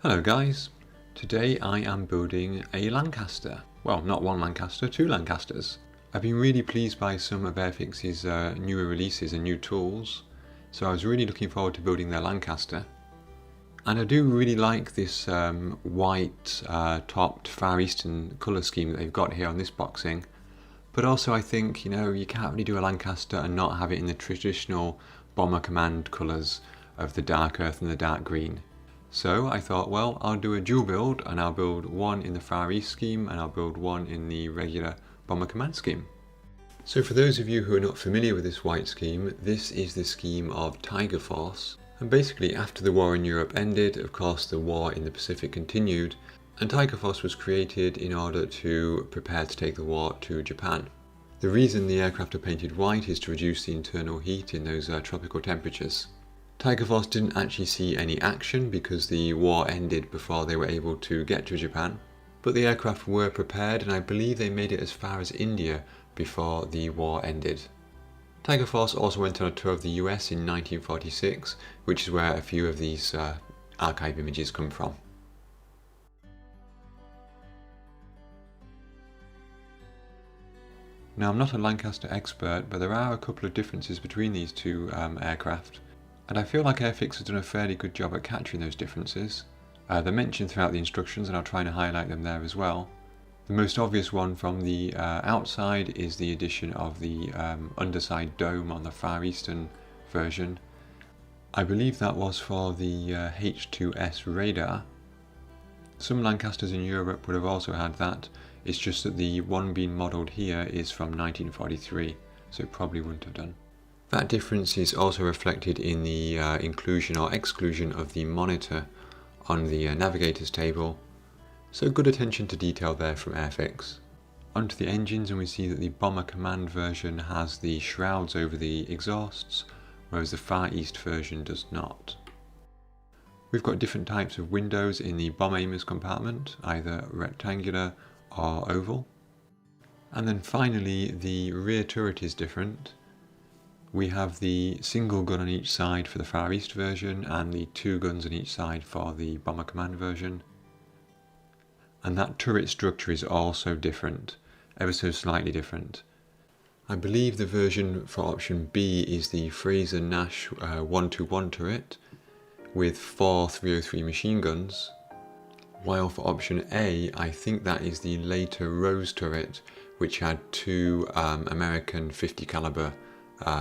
Hello guys, today I am building a Lancaster. Well, not one Lancaster, two Lancasters. I've been really pleased by some of Airfix's newer releases and new tools, so I was really looking forward to building their Lancaster. And I do really like this white topped Far Eastern colour scheme that they've got here on this boxing. But also I think, you can't really do a Lancaster and not have it in the traditional Bomber Command colours of the dark earth and the dark green. So I thought, well, I'll do a dual build, and I'll build one in the Far East scheme and I'll build one in the regular Bomber Command scheme. So for those of you who are not familiar with this white scheme, this is the scheme of Tiger Force. And basically after the war in Europe ended, of course the war in the Pacific continued, and Tiger Force was created in order to prepare to take the war to Japan. The reason the aircraft are painted white is to reduce the internal heat in those tropical temperatures. Tiger Force didn't actually see any action because the war ended before they were able to get to Japan, but the aircraft were prepared, and I believe they made it as far as India before the war ended. Tiger Force also went on a tour of the US in 1946, which is where a few of these archive images come from. Now, I'm not a Lancaster expert, but there are a couple of differences between these two aircraft, and I feel like Airfix has done a fairly good job at capturing those differences. They're mentioned throughout the instructions, and I'll try and highlight them there as well. The most obvious one from the outside is the addition of the underside dome on the Far Eastern version. I believe that was for the H2S radar. Some Lancasters in Europe would have also had that. It's just that the one being modelled here is from 1943, so it probably wouldn't have done. That difference is also reflected in the inclusion or exclusion of the monitor on the navigator's table, so good attention to detail there from Airfix. Onto the engines, and we see that the Bomber Command version has the shrouds over the exhausts, whereas the Far East version does not. We've got different types of windows in the bomb aimer's compartment, either rectangular or oval. And then finally, the rear turret is different. We have the single gun on each side for the Far East version and the two guns on each side for the Bomber Command version. And that turret structure is also different, ever so slightly different. I believe the version for option B is the Fraser-Nash 121 turret with 4 303 machine guns, while for option A, I think that is the later Rose turret, which had 2 American 50 caliber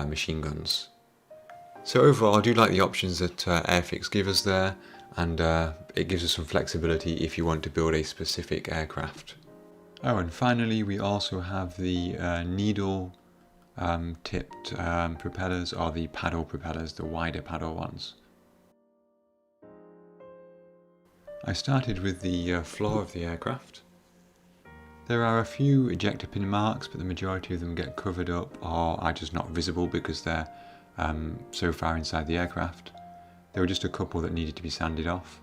machine guns. So overall, I do like the options that Airfix give us there, and it gives us some flexibility if you want to build a specific aircraft. Oh, and finally we also have the needle tipped propellers, or the paddle propellers, the wider paddle ones. I started with the floor of the aircraft. There are a few ejector pin marks, but the majority of them get covered up or are just not visible because they're so far inside the aircraft. There were just a couple that needed to be sanded off.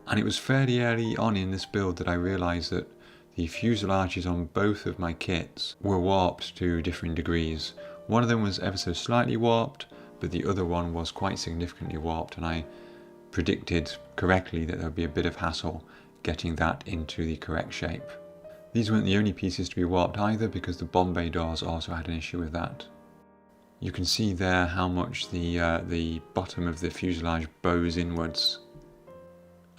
And it was fairly early on in this build that I realised that the fuselages on both of my kits were warped to different degrees. One of them was ever so slightly warped, but the other one was quite significantly warped, and I predicted correctly that there would be a bit of hassle getting that into the correct shape. These weren't the only pieces to be warped either, because the bomb bay doors also had an issue with that. You can see there how much the bottom of the fuselage bows inwards,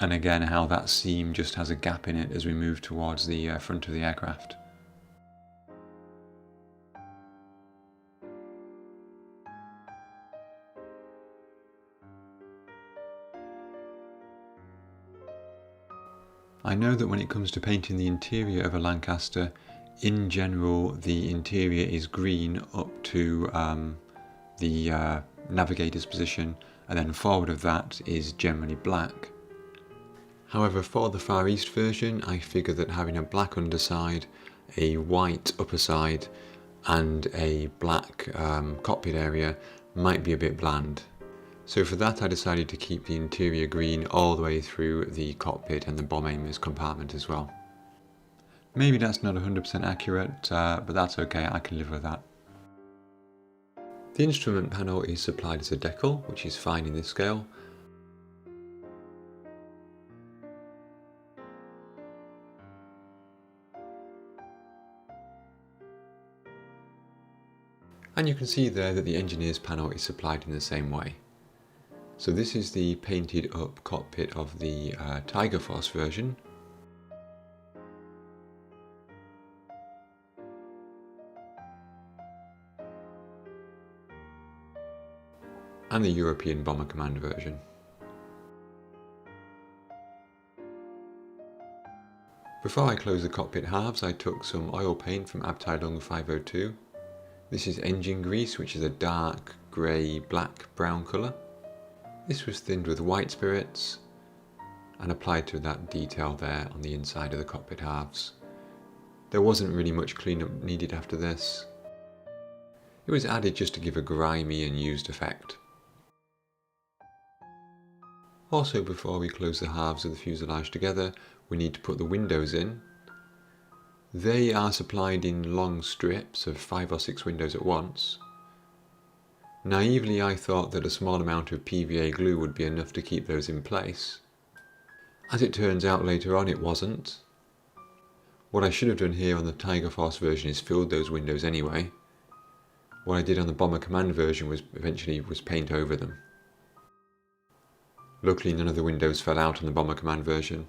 and again how that seam just has a gap in it as we move towards the front of the aircraft. I know that when it comes to painting the interior of a Lancaster, in general the interior is green up to the navigator's position, and then forward of that is generally black. However, for the Far East version, I figured that having a black underside, a white upper side and a black cockpit area might be a bit bland. So for that I decided to keep the interior green all the way through the cockpit and the bomb aimer's compartment as well. Maybe that's not 100% accurate, but that's okay, I can live with that. The instrument panel is supplied as a decal, which is fine in this scale. And you can see there that the engineer's panel is supplied in the same way. So this is the painted up cockpit of the Tiger Force version. And the European Bomber Command version. Before I close the cockpit halves, I took some oil paint from Abteilung 502. This is engine grease, which is a dark grey, black, brown colour. This was thinned with white spirits and applied to that detail there on the inside of the cockpit halves. There wasn't really much cleanup needed after this. It was added just to give a grimy and used effect. Also, before we close the halves of the fuselage together, we need to put the windows in. They are supplied in long strips of 5 or 6 windows at once. Naively, I thought that a small amount of PVA glue would be enough to keep those in place. As it turns out later on, it wasn't. What I should have done here on the Tiger Force version is filled those windows anyway. What I did on the Bomber Command version was paint over them. Luckily, none of the windows fell out on the Bomber Command version,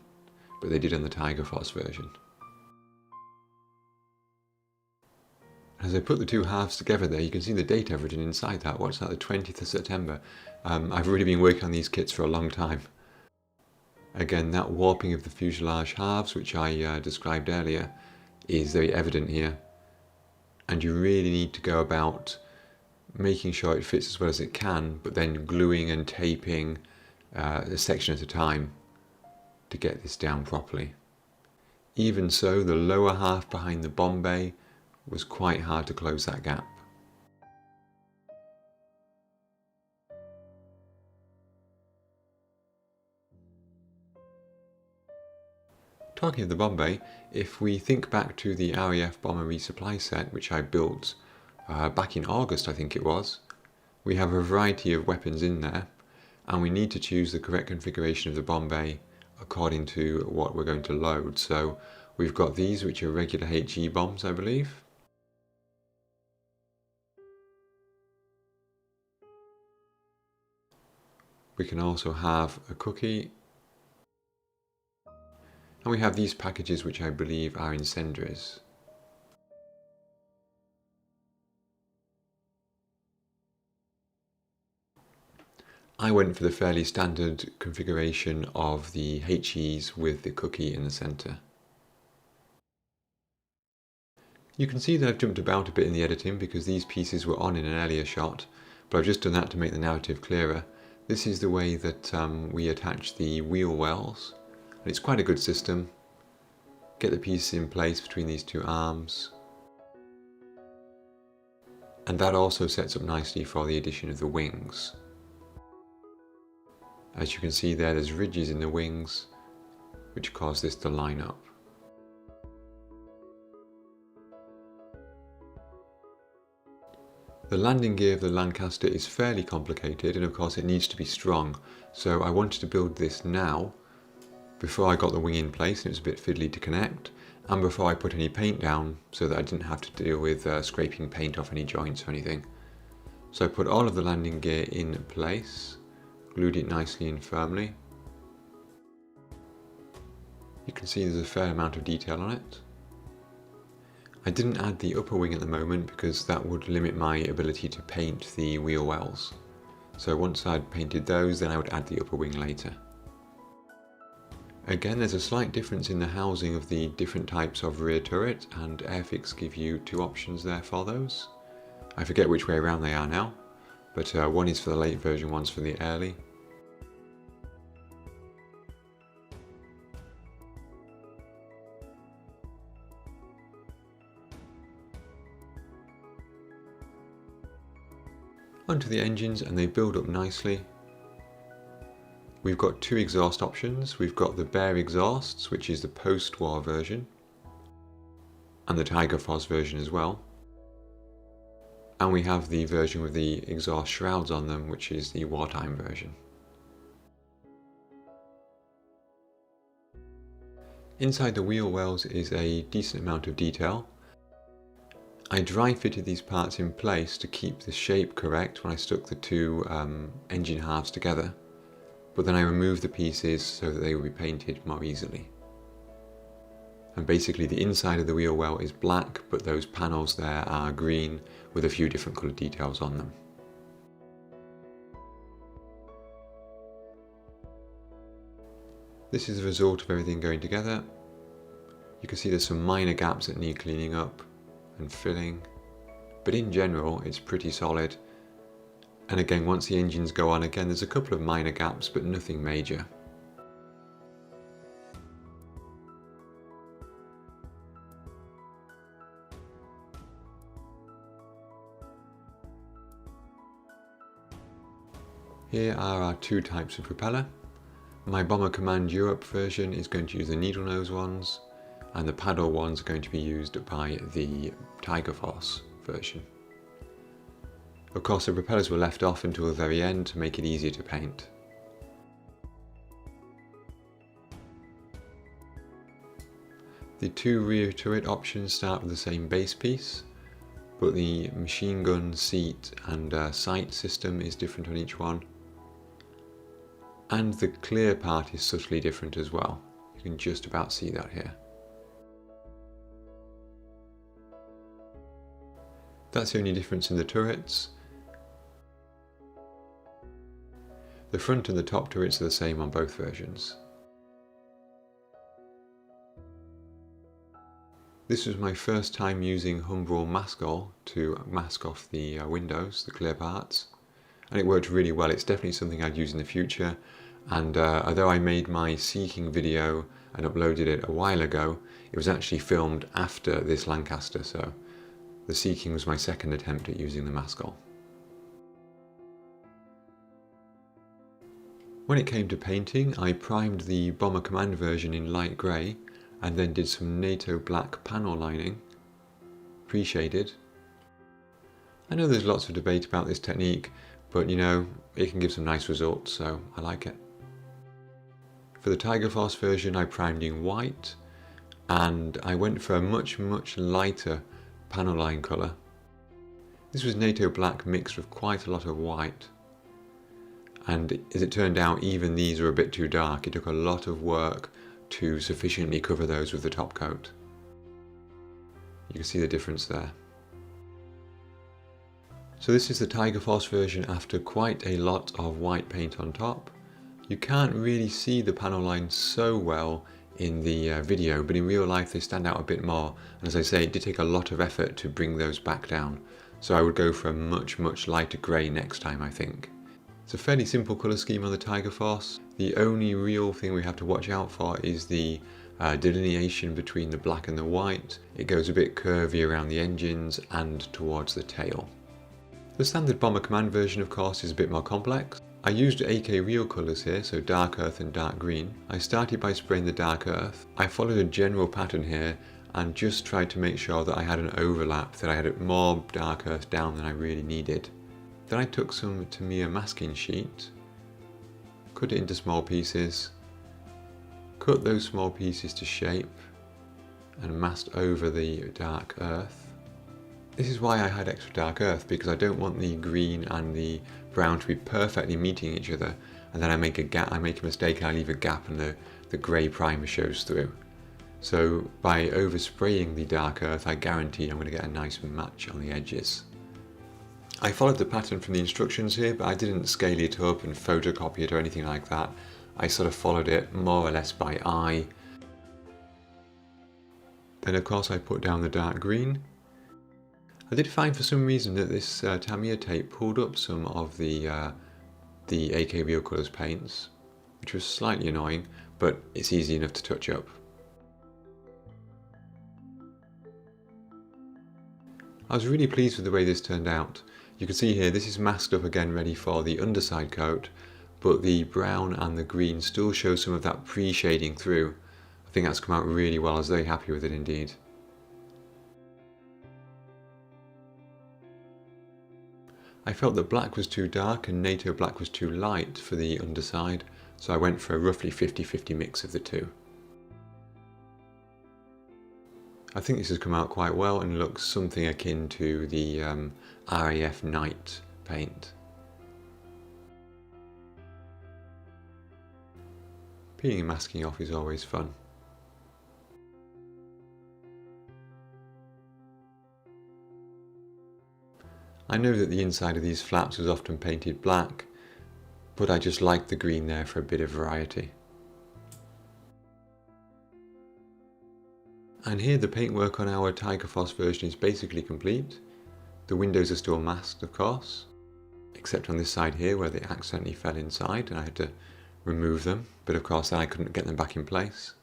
but they did on the Tiger Force version. As I put the two halves together there, you can see the date I've written inside that. What's that, the 20th of September? I've really been working on these kits for a long time. Again, that warping of the fuselage halves, which I described earlier, is very evident here. And you really need to go about making sure it fits as well as it can, but then gluing and taping a section at a time to get this down properly. Even so, the lower half behind the bomb bay was quite hard to close that gap. Talking of the bomb bay, if we think back to the RAF Bomber Resupply set, which I built back in August, I think it was, we have a variety of weapons in there, and we need to choose the correct configuration of the bomb bay according to what we're going to load. So we've got these, which are regular HE bombs, I believe. We can also have a cookie. And we have these packages, which I believe are incendiaries. I went for the fairly standard configuration of the HEs with the cookie in the centre. You can see that I've jumped about a bit in the editing because these pieces were on in an earlier shot, but I've just done that to make the narrative clearer. This is the way that we attach the wheel wells, and it's quite a good system. Get the pieces in place between these two arms, and that also sets up nicely for the addition of the wings. As you can see there, there's ridges in the wings which cause this to line up. The landing gear of the Lancaster is fairly complicated, and of course it needs to be strong, so I wanted to build this now before I got the wing in place, and it was a bit fiddly to connect, and before I put any paint down so that I didn't have to deal with scraping paint off any joints or anything. So I put all of the landing gear in place, glued it nicely and firmly. You can see there's a fair amount of detail on it. I didn't add the upper wing at the moment because that would limit my ability to paint the wheel wells. So once I'd painted those, then I would add the upper wing later. Again, there's a slight difference in the housing of the different types of rear turret, and Airfix give you two options there for those. I forget which way around they are now, but one is for the late version, one's for the early. Onto the engines, and they build up nicely. We've got two exhaust options. We've got the bare exhausts, which is the post-war version, and the Tiger Force version as well. and we have the version with the exhaust shrouds on them, which is the wartime version. Inside the wheel wells is a decent amount of detail. I dry fitted these parts in place to keep the shape correct when I stuck the two engine halves together, but then I removed the pieces so that they would be painted more easily. And basically the inside of the wheel well is black, but those panels there are green with a few different coloured details on them. This is the result of everything going together. You can see there's some minor gaps that need cleaning up and filling, but in general it's pretty solid. And again, once the engines go on again, there's a couple of minor gaps, but nothing major. Here are our two types of propeller. My Bomber Command Europe version is going to use the needle nose ones, and the paddle ones are going to be used by the Tiger Force version. Of course, the propellers were left off until the very end to make it easier to paint. The two rear turret options start with the same base piece, but the machine gun, seat and sight system is different on each one. And the clear part is subtly different as well. You can just about see that here. That's the only difference in the turrets. The front and the top turrets are the same on both versions. This was my first time using Humbrol Maskol to mask off the windows, the clear parts, and it worked really well. It's definitely something I'd use in the future, and although I made my seeking video and uploaded it a while ago, it was actually filmed after this Lancaster, so the seeking was my second attempt at using the Maskol. When it came to painting, I primed the Bomber Command version in light grey and then did some NATO black panel lining, pre-shaded. I know there's lots of debate about this technique, but you know, it can give some nice results, so I like it. For the Tiger Force version, I primed in white, and I went for a much lighter panel line colour. This was NATO black mixed with quite a lot of white, and as it turned out, even these were a bit too dark. It took a lot of work to sufficiently cover those with the top coat. You can see the difference there. So this is the Tiger Force version after quite a lot of white paint on top. You can't really see the panel lines so well in the video, but in real life they stand out a bit more, and as I say, it did take a lot of effort to bring those back down, so I would go for a much lighter grey next time, I think. It's a fairly simple colour scheme on the Tiger Force. The only real thing we have to watch out for is the delineation between the black and the white. It goes a bit curvy around the engines and towards the tail. The standard Bomber Command version, of course, is a bit more complex. I used AK real colours here, so dark earth and dark green. I started by spraying the dark earth. I followed a general pattern here and just tried to make sure that I had an overlap, that I had more dark earth down than I really needed. Then I took some Tamiya masking sheet, cut it into small pieces, cut those small pieces to shape and masked over the dark earth. This is why I had extra dark earth, because I don't want the green and the brown to be perfectly meeting each other, and then I make a mistake and I leave a gap and the grey primer shows through. So by overspraying the dark earth, I guarantee I'm going to get a nice match on the edges. I followed the pattern from the instructions here, but I didn't scale it up and photocopy it or anything like that. I sort of followed it more or less by eye. Then of course I put down the dark green. I did find for some reason that this Tamiya tape pulled up some of the AK Real Colours paints, which was slightly annoying, but it's easy enough to touch up. I was really pleased with the way this turned out. You can see here this is masked up again ready for the underside coat, but the brown and the green still show some of that pre-shading through. I think that's come out really well. I was very happy with it indeed. I felt that black was too dark and NATO black was too light for the underside, so I went for a roughly 50-50 mix of the two. I think this has come out quite well and looks something akin to the RAF Knight paint. Peeling and masking off is always fun. I know that the inside of these flaps was often painted black, but I just liked the green there for a bit of variety. And here the paintwork on our Tiger Force version is basically complete. The windows are still masked, of course, except on this side here where they accidentally fell inside and I had to remove them, but of course then I couldn't get them back in place.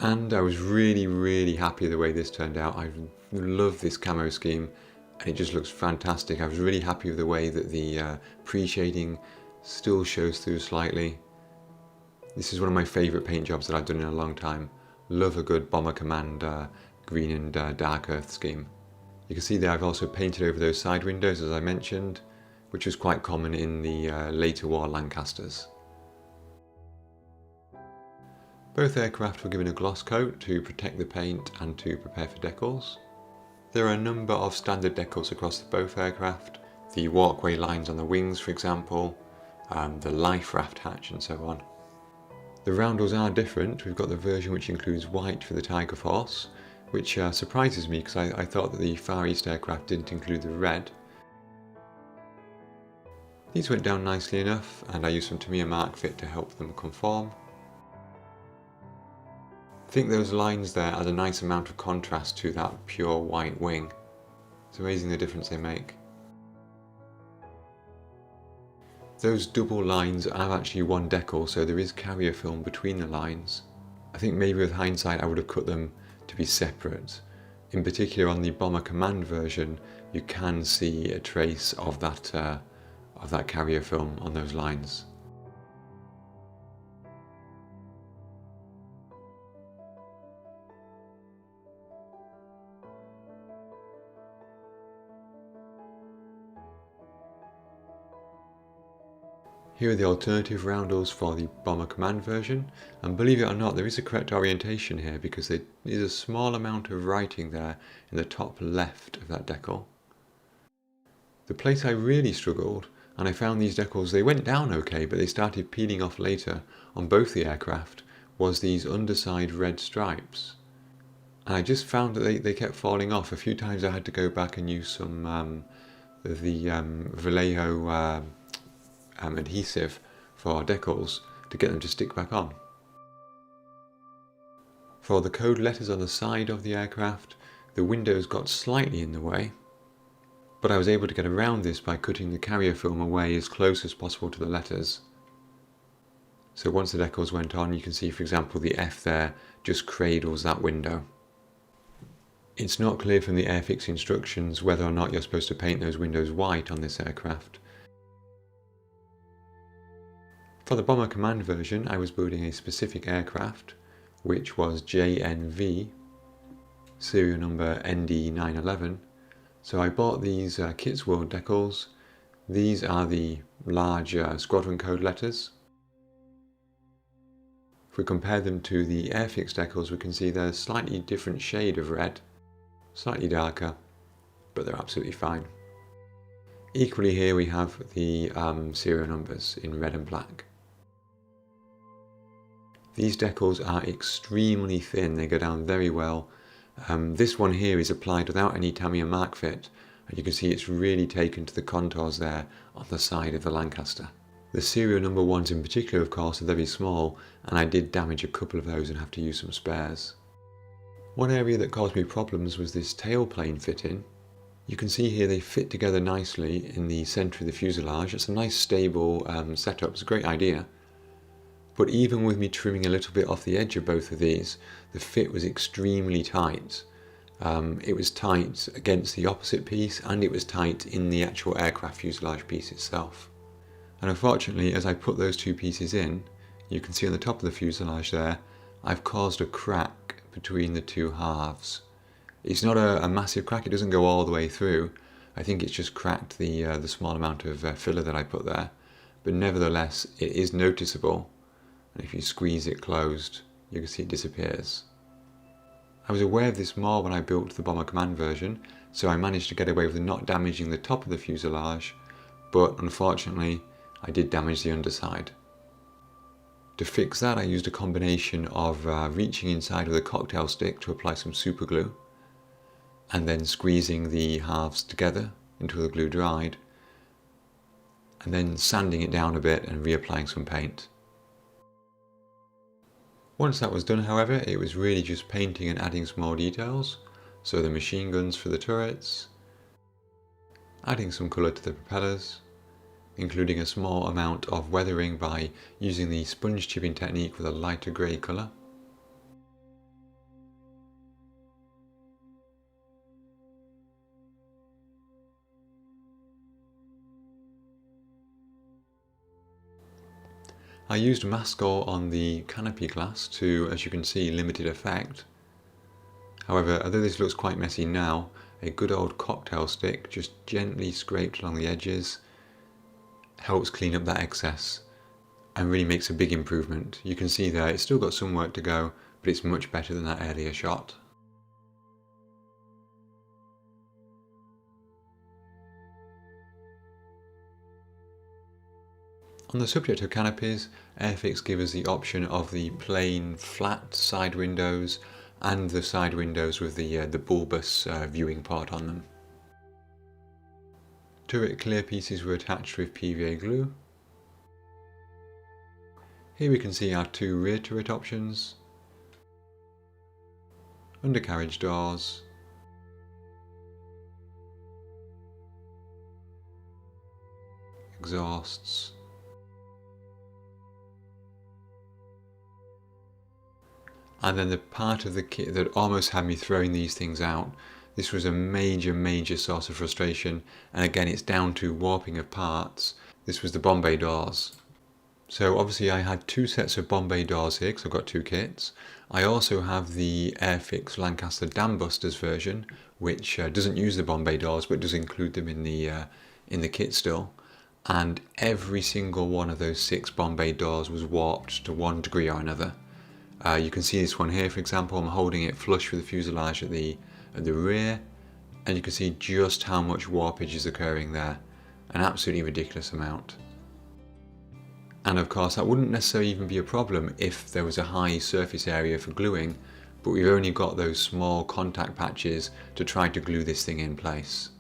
And I was really happy the way this turned out. I love this camo scheme and it just looks fantastic. I was really happy with the way that the pre-shading still shows through slightly. This is one of my favourite paint jobs that I've done in a long time. Love a good Bomber Command green and dark earth scheme. You can see there I've also painted over those side windows, as I mentioned, which was quite common in the later war Lancasters. Both aircraft were given a gloss coat to protect the paint and to prepare for decals. There are a number of standard decals across both aircraft, the walkway lines on the wings for example, the life raft hatch and so on. The roundels are different. We've got the version which includes white for the Tiger Force, which surprises me because I thought that the Far East aircraft didn't include the red. These went down nicely enough and I used some Tamiya Mark Fit to help them conform. I think those lines there add a nice amount of contrast to that pure white wing. It's amazing the difference they make. Those double lines are actually one decal, so there is carrier film between the lines. I think maybe with hindsight I would have cut them to be separate. In particular on the Bomber Command version you can see a trace of that carrier film on those lines. Here are the alternative roundels for the Bomber Command version, and believe it or not there is a correct orientation here because there is a small amount of writing there in the top left of that decal. The place I really struggled, and I found these decals, they went down okay but they started peeling off later on both the aircraft, was these underside red stripes. And I just found that they kept falling off. A few times I had to go back and use some of the Vallejo adhesive for decals to get them to stick back on. For the code letters on the side of the aircraft, the windows got slightly in the way, but I was able to get around this by cutting the carrier film away as close as possible to the letters. So once the decals went on, you can see for example the F there just cradles that window. It's not clear from the Airfix instructions whether or not you're supposed to paint those windows white on this aircraft. For the Bomber Command version I was building a specific aircraft, which was JNV, serial number ND911, so I bought these Kits World decals. These are the large squadron code letters. If we compare them to the Airfix decals we can see they're a slightly different shade of red, slightly darker, but they're absolutely fine. Equally here we have the serial numbers in red and black. These decals are extremely thin, they go down very well. This one here is applied without any Tamiya Mark Fit, and you can see it's really taken to the contours there on the side of the Lancaster. The serial number ones in particular of course are very small, and I did damage a couple of those and have to use some spares. One area that caused me problems was this tailplane fitting. You can see here they fit together nicely in the centre of the fuselage. It's a nice stable setup, it's a great idea. But even with me trimming a little bit off the edge of both of these, the fit was extremely tight. It was tight against the opposite piece and it was tight in the actual aircraft fuselage piece itself. And unfortunately, as I put those two pieces in, you can see on the top of the fuselage there, I've caused a crack between the two halves. It's not a massive crack, it doesn't go all the way through, I think it's just cracked the small amount of filler that I put there, but nevertheless it is noticeable, and if you squeeze it closed you can see it disappears. I was aware of this more when I built the Bomber Command version, so I managed to get away with not damaging the top of the fuselage, but unfortunately I did damage the underside. To fix that I used a combination of reaching inside with a cocktail stick to apply some super glue, and then squeezing the halves together until the glue dried, and then sanding it down a bit and reapplying some paint. Once that was done, however, it was really just painting and adding some more details, so the machine guns for the turrets, adding some colour to the propellers, including a small amount of weathering by using the sponge chipping technique with a lighter grey colour. I used mascol on the canopy glass to, as you can see, limited effect. However, although this looks quite messy now, a good old cocktail stick just gently scraped along the edges helps clean up that excess and really makes a big improvement. You can see there it's still got some work to go, but it's much better than that earlier shot. On the subject of canopies, Airfix give us the option of the plain flat side windows and the side windows with the bulbous viewing part on them. Turret clear pieces were attached with PVA glue. Here we can see our two rear turret options, undercarriage doors, exhausts, and then the part of the kit that almost had me throwing these things out. This was a major source of frustration, and again it's down to warping of parts. This was the bomb bay doors. So obviously I had two sets of bomb bay doors here because I've got two kits. I also have the Airfix Lancaster Dam Busters version, which doesn't use the bomb bay doors but does include them in the kit still. And every single one of those 6 bomb bay doors was warped to one degree or another. You can see this one here, for example. I'm holding it flush with the fuselage at the rear, and you can see just how much warpage is occurring there, an absolutely ridiculous amount. And of course that wouldn't necessarily even be a problem if there was a high surface area for gluing, but we've only got those small contact patches to try to glue this thing in place.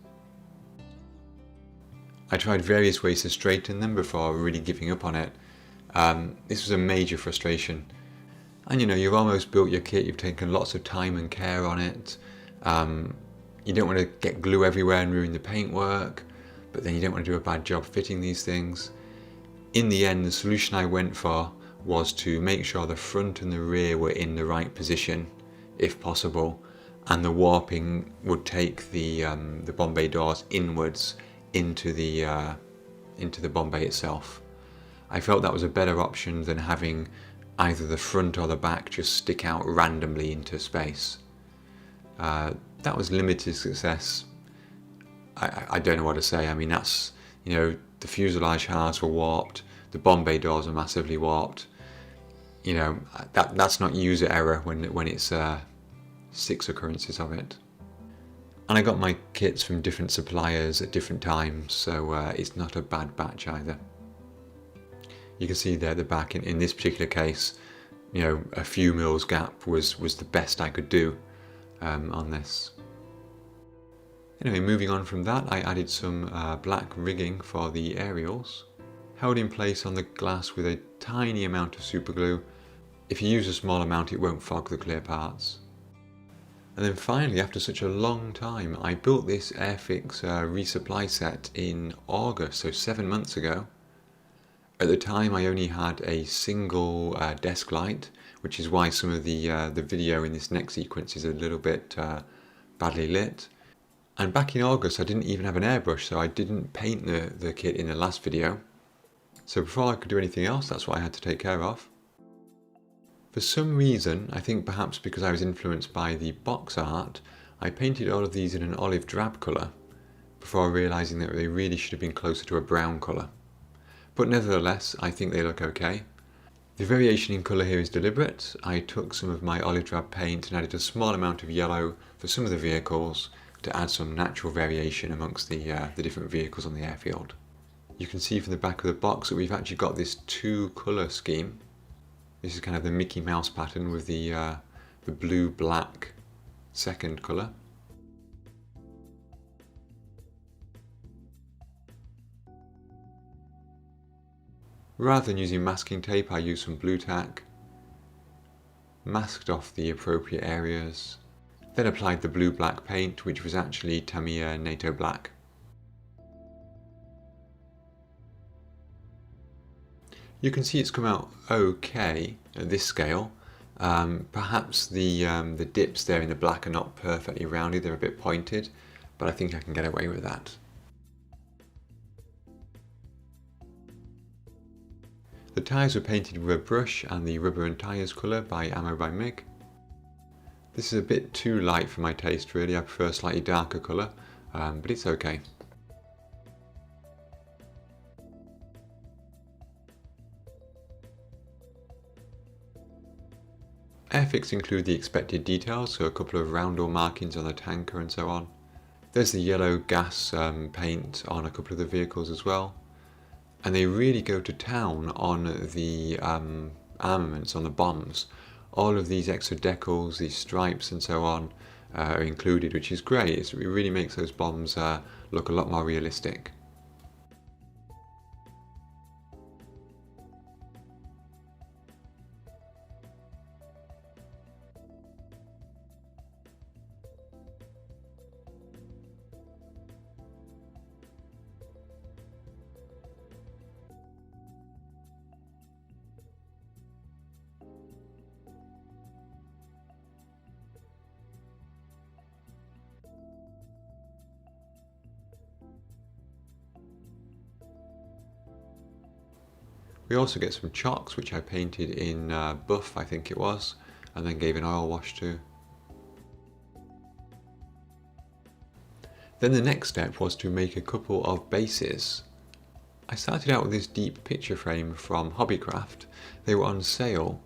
I tried various ways to straighten them before really giving up on it. This was a major frustration. And you know, you've almost built your kit, you've taken lots of time and care on it. You don't want to get glue everywhere and ruin the paintwork, but then you don't want to do a bad job fitting these things. In the end, the solution I went for was to make sure the front and the rear were in the right position, if possible, and the warping would take the bomb bay doors inwards into the bomb bay itself. I felt that was a better option than having either the front or the back just stick out randomly into space. That was limited success. I don't know what to say. I mean, that's, you know, the fuselage halves were warped, the bomb bay doors are massively warped. You know, that's not user error when it's 6 occurrences of it. And I got my kits from different suppliers at different times, so it's not a bad batch either. You can see there at the back, in this particular case, you know, a few mils gap was the best I could do on this. Anyway, moving on from that, I added some black rigging for the aerials, held in place on the glass with a tiny amount of super glue. If you use a small amount, it won't fog the clear parts. And then finally, after such a long time, I built this Airfix resupply set in August, so 7 months ago. At the time I only had a single desk light, which is why some of the video in this next sequence is a little bit badly lit. And back in August I didn't even have an airbrush, so I didn't paint the kit in the last video. So before I could do anything else, that's what I had to take care of. For some reason, I think perhaps because I was influenced by the box art, I painted all of these in an olive drab colour. before realising that they really should have been closer to a brown colour. But nevertheless, I think they look okay. The variation in colour here is deliberate. I took some of my olive drab paint and added a small amount of yellow for some of the vehicles to add some natural variation amongst the different vehicles on the airfield. You can see from the back of the box that we've actually got this two colour scheme. This is kind of the Mickey Mouse pattern with the blue-black second colour. Rather than using masking tape, I used some blue tack, masked off the appropriate areas, then applied the blue-black paint, which was actually Tamiya NATO Black. You can see it's come out okay at this scale. Perhaps the dips there in the black are not perfectly rounded, they're a bit pointed, but I think I can get away with that. The tyres were painted with a brush and the rubber and tyres colour by Ammo by MIG. This is a bit too light for my taste really, I prefer a slightly darker colour, but it's okay. Airfix include the expected details, so a couple of roundel markings on the tanker and so on. There's the yellow gas paint on a couple of the vehicles as well. And they really go to town on the armaments, on the bombs. All of these extra decals, these stripes and so on are included, which is great. It really makes those bombs look a lot more realistic. We also get some chocks, which I painted in buff, I think it was, and then gave an oil wash to. Then the next step was to make a couple of bases. I started out with this deep picture frame from Hobbycraft. They were on sale,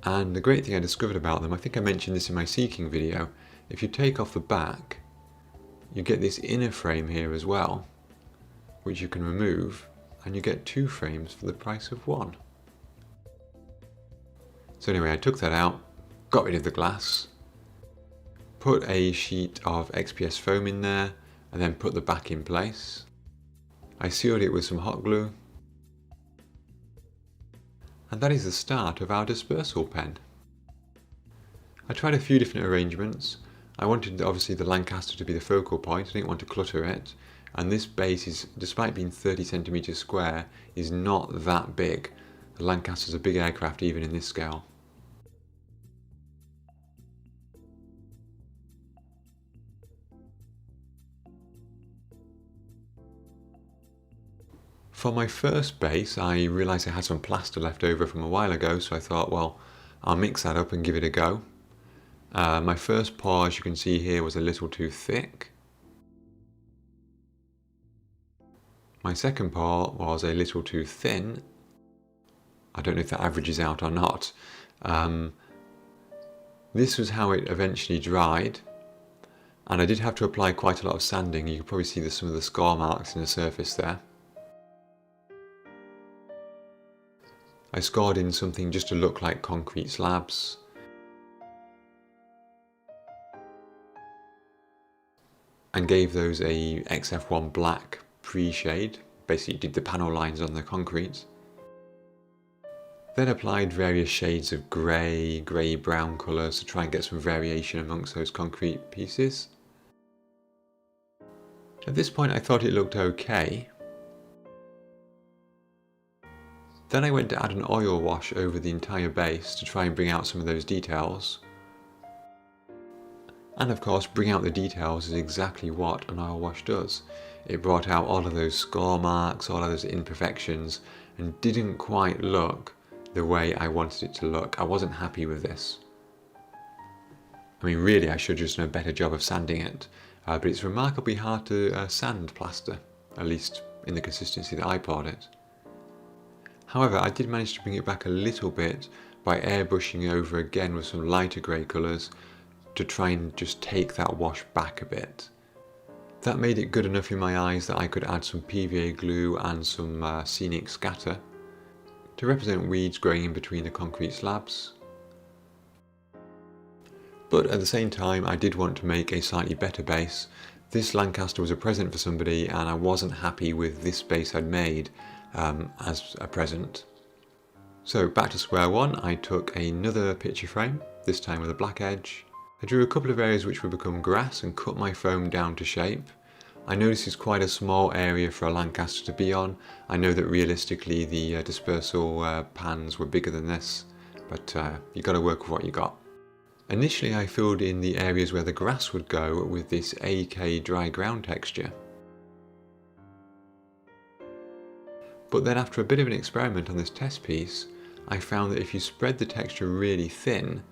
and the great thing I discovered about them, I think I mentioned this in my Seeking video, if you take off the back, you get this inner frame here as well, which you can remove, and you get two frames for the price of one. So anyway, I took that out, got rid of the glass, put a sheet of XPS foam in there, and then put the back in place. I sealed it with some hot glue, and that is the start of our dispersal pen. I tried a few different arrangements. I wanted obviously the Lancaster to be the focal point, I didn't want to clutter it. And this base is, despite being 30 centimeters square, is not that big. The Lancaster's a big aircraft even in this scale. For my first base, I realised I had some plaster left over from a while ago, so I thought, well, I'll mix that up and give it a go. My first pour, as you can see here, was a little too thick. My second pour was a little too thin. I don't know if that averages out or not. This was how it eventually dried, and I did have to apply quite a lot of sanding. You can probably see some of the score marks in the surface there. I scored in something just to look like concrete slabs. And gave those a XF1 black pre-shade, basically did the panel lines on the concrete. Then applied various shades of grey, grey-brown colours to try and get some variation amongst those concrete pieces. At this point I thought it looked okay. Then I went to add an oil wash over the entire base to try and bring out some of those details. And of course, bring out the details is exactly what an oil wash does. It brought out all of those score marks, all of those imperfections, and didn't quite look the way I wanted it to look. I wasn't happy with this. I mean, really, I should have just done a better job of sanding it. but it's remarkably hard to sand plaster, at least in the consistency that I poured it. However, I did manage to bring it back a little bit by airbrushing over again with some lighter grey colours to try and just take that wash back a bit. That made it good enough in my eyes that I could add some PVA glue and some scenic scatter to represent weeds growing in between the concrete slabs. But at the same time, I did want to make a slightly better base. This Lancaster was a present for somebody and I wasn't happy with this base I'd made as a present. So back to square one, I took another picture frame, this time with a black edge. I drew a couple of areas which would become grass and cut my foam down to shape. I know this is quite a small area for a Lancaster to be on. I know that realistically the dispersal pans were bigger than this, but you got to work with what you got. Initially I filled in the areas where the grass would go with this AK dry ground texture. But then after a bit of an experiment on this test piece, I found that if you spread the texture really thin,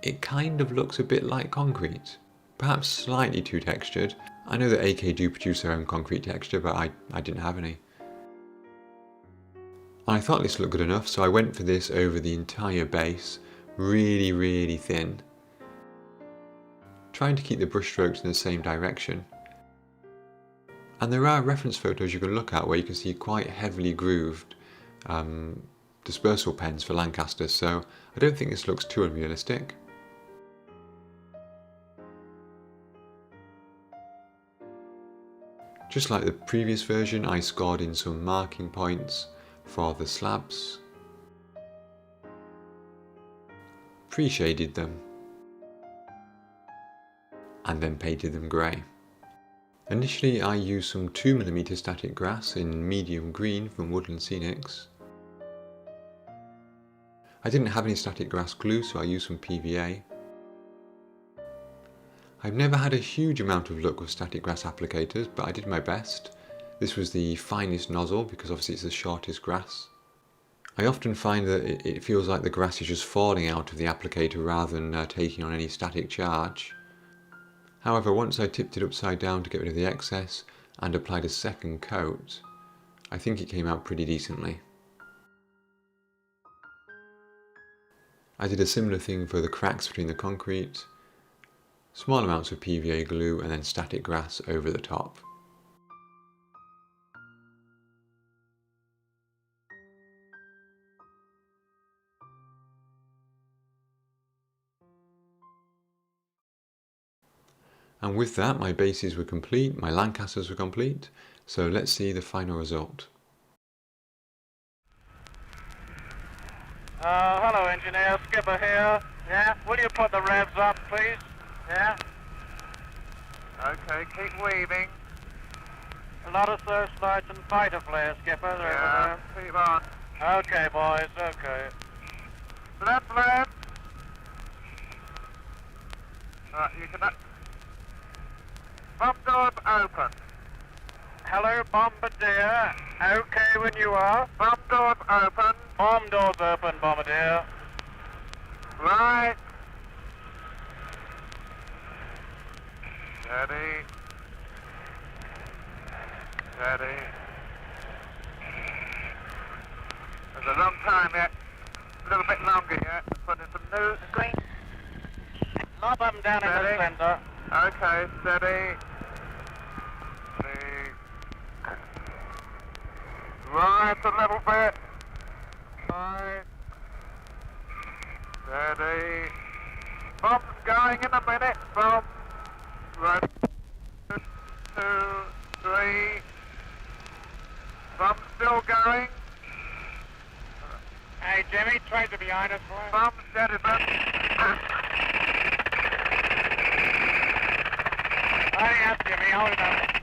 it kind of looks a bit like concrete. Perhaps slightly too textured. I know that AK do produce their own concrete texture, but I didn't have any. I thought this looked good enough, so I went for this over the entire base, really thin, trying to keep the brush strokes in the same direction. And there are reference photos you can look at where you can see quite heavily grooved dispersal pens for Lancasters, so I don't think this looks too unrealistic. Just like the previous version, I scored in some marking points for the slabs, pre-shaded them, and then painted them grey. Initially I used some 2mm static grass in medium green from Woodland Scenics. I didn't have any static grass glue, so I used some PVA. I've never had a huge amount of luck with static grass applicators, but I did my best. This was the finest nozzle because obviously it's the shortest grass. I often find that it feels like the grass is just falling out of the applicator rather than taking on any static charge. However, once I tipped it upside down to get rid of the excess and applied a second coat, I think it came out pretty decently. I did a similar thing for the cracks between the concrete. Small amounts of PVA glue and then static grass over the top. And with that, my bases were complete, my Lancasters were complete, so let's see the final result. Hello engineer, skipper here. Yeah, will you put the revs up please? Yeah. Okay, keep weaving. A lot of searchlights and fighter flares, skipper. Yeah, keep on. Okay boys, okay. Left. Right, you can... Bomb doors open. Hello, Bombardier. Okay when you are. Bomb doors open. Bomb doors open, Bombardier. Right. Steady. There's a long time yet. A little bit longer yet. Put in some new green. Lob them down in the centre. Okay, steady. Right, a little bit. Right. Steady. Bomb's going in a minute. Bomb. Right. 2, 3. Bomb's still going. Hey, Jimmy, trade to behind us, boy. Bomb's steady, man. Hurry up, Jimmy, hold it up.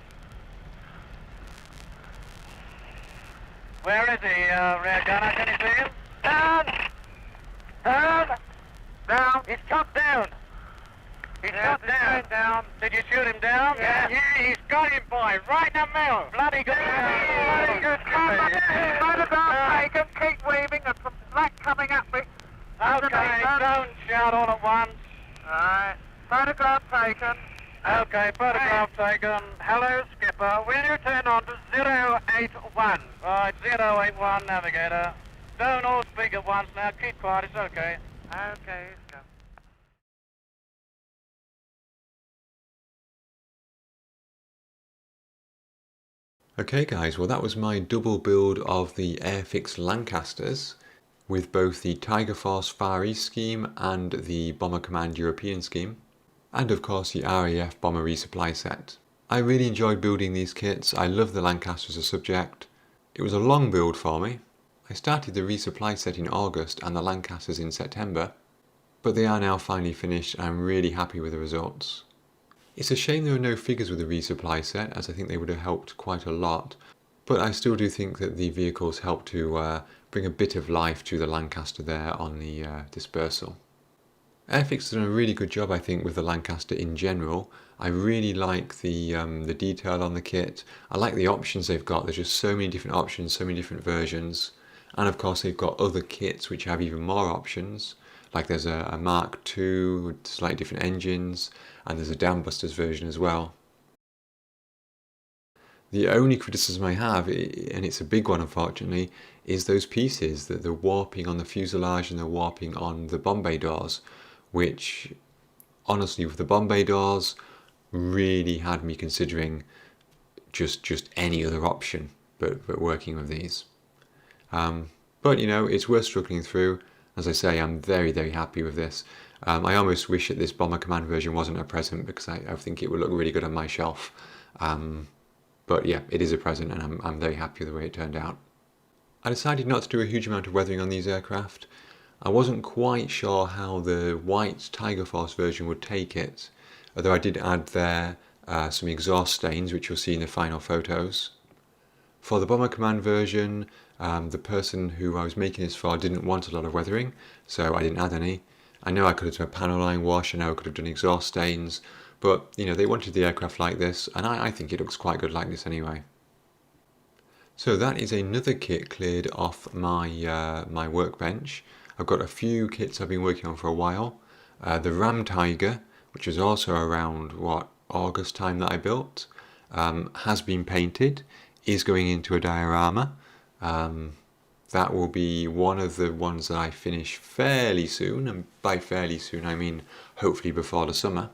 Where is he, rear gunner? Can you see him? Down! Down! He's shot down! He's shot down! Did you shoot him down? Yeah, he's got him, boy, right in the middle! Bloody good! Bloody good! Photograph taken, keep weaving, and some black coming at me. Okay, don't shout all at once. Alright, photograph taken. Okay, photograph taken. Hello, skipper. Will you turn on to 081? Right, 081, navigator. Don't all speak at once now. Keep quiet, it's okay. Okay, go. Okay guys, well that was my double build of the Airfix Lancasters with both the Tiger Force Far East scheme and the Bomber Command European scheme, and of course the RAF Bomber Resupply set. I really enjoyed building these kits. I love the Lancaster as a subject. It was a long build for me. I started the Resupply set in August and the Lancasters in September, but they are now finally finished and I'm really happy with the results. It's a shame there are no figures with the Resupply set, as I think they would have helped quite a lot, but I still do think that the vehicles help to bring a bit of life to the Lancaster there on the dispersal. Airfix has done a really good job, I think, with the Lancaster in general. I really like the detail on the kit. I like the options they've got. There's just so many different options, so many different versions. And of course they've got other kits which have even more options. Like there's a Mark II with slightly different engines, and there's a Dambusters version as well. The only criticism I have, and it's a big one unfortunately, is those pieces, the warping on the fuselage and the warping on the bomb bay doors, which honestly with the bomb bay doors really had me considering just any other option but working with these. But you know, it's worth struggling through. As I say, I'm very, very happy with this. I almost wish that this Bomber Command version wasn't a present, because I think it would look really good on my shelf. But yeah, it is a present and I'm very happy with the way it turned out. I decided not to do a huge amount of weathering on these aircraft. I wasn't quite sure how the white Tiger Force version would take it, although I did add there some exhaust stains, which you'll see in the final photos. For the Bomber Command version, the person who I was making this for didn't want a lot of weathering, so I didn't add any. I know I could have done a panel line wash, I know I could have done exhaust stains, but you know, they wanted the aircraft like this, and I think it looks quite good like this anyway. So that is another kit cleared off my my workbench. I've got a few kits I've been working on for a while. The Ram Tiger, which was also around August time that I built, has been painted, is going into a diorama. That will be one of the ones that I finish fairly soon, and by fairly soon I mean hopefully before the summer.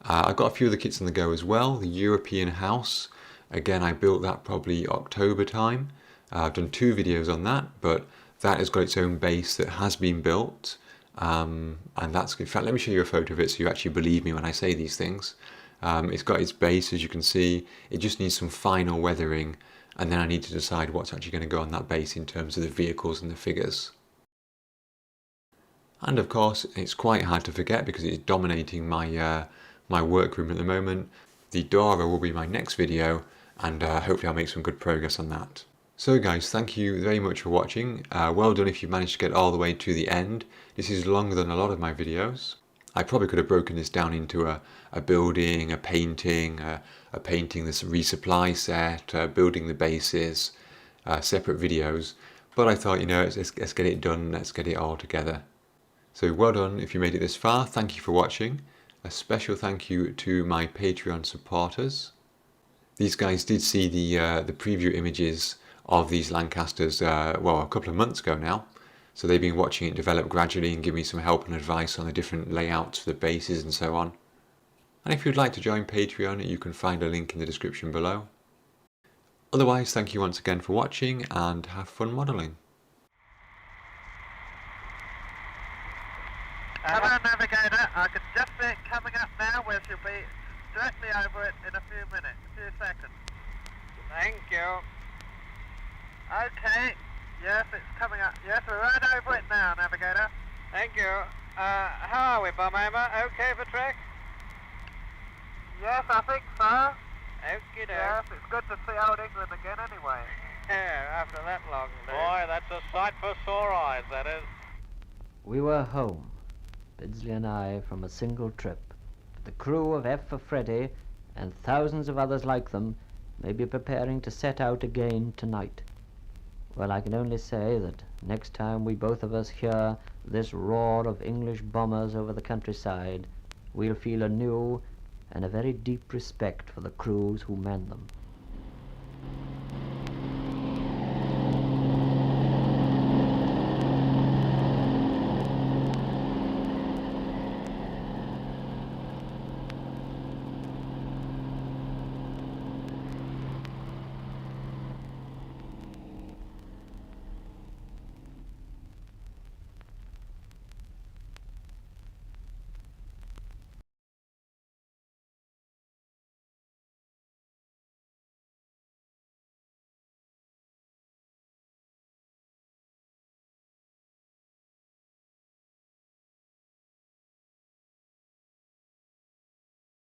I've got a few other kits on the go as well. The European house, again I built that probably October time. I've done 2 videos on that, but that has got its own base that has been built, and that's, in fact let me show you a photo of it so you actually believe me when I say these things. It's got its base, as you can see. It just needs some final weathering, and then I need to decide what's actually going to go on that base in terms of the vehicles and the figures. And of course it's quite hard to forget, because it's dominating my my workroom at the moment. The Dora will be my next video, and hopefully I'll make some good progress on that. So guys, thank you very much for watching. Well done if you managed to get all the way to the end. This is longer than a lot of my videos. I probably could have broken this down into a building, a painting this resupply set, building the bases, separate videos. But I thought, you know, let's get it done, let's get it all together. So well done if you made it this far. Thank you for watching. A special thank you to my Patreon supporters. These guys did see the preview images of these Lancasters, well, a couple of months ago now. So they've been watching it develop gradually and give me some help and advice on the different layouts for the bases and so on. And if you'd like to join Patreon, you can find a link in the description below. Otherwise, thank you once again for watching, and have fun modelling. Hello, navigator. I can just see it coming up now, where she'll be directly over it in a few seconds. Thank you. Okay. Yes, it's coming up. Yes, we're right over it now, navigator. Thank you. How are we, Bomb Aimer? Okay for trek? Yes, I think so. Okie doke. Yes, it's good to see old England again anyway. Yeah, after that long day. Boy, that's a sight for sore eyes, that is. We were home, Bidsley and I, from a single trip. The crew of F for Freddy, and thousands of others like them, may be preparing to set out again tonight. Well, I can only say that next time we both of us hear this roar of English bombers over the countryside, we'll feel a new and a very deep respect for the crews who man them.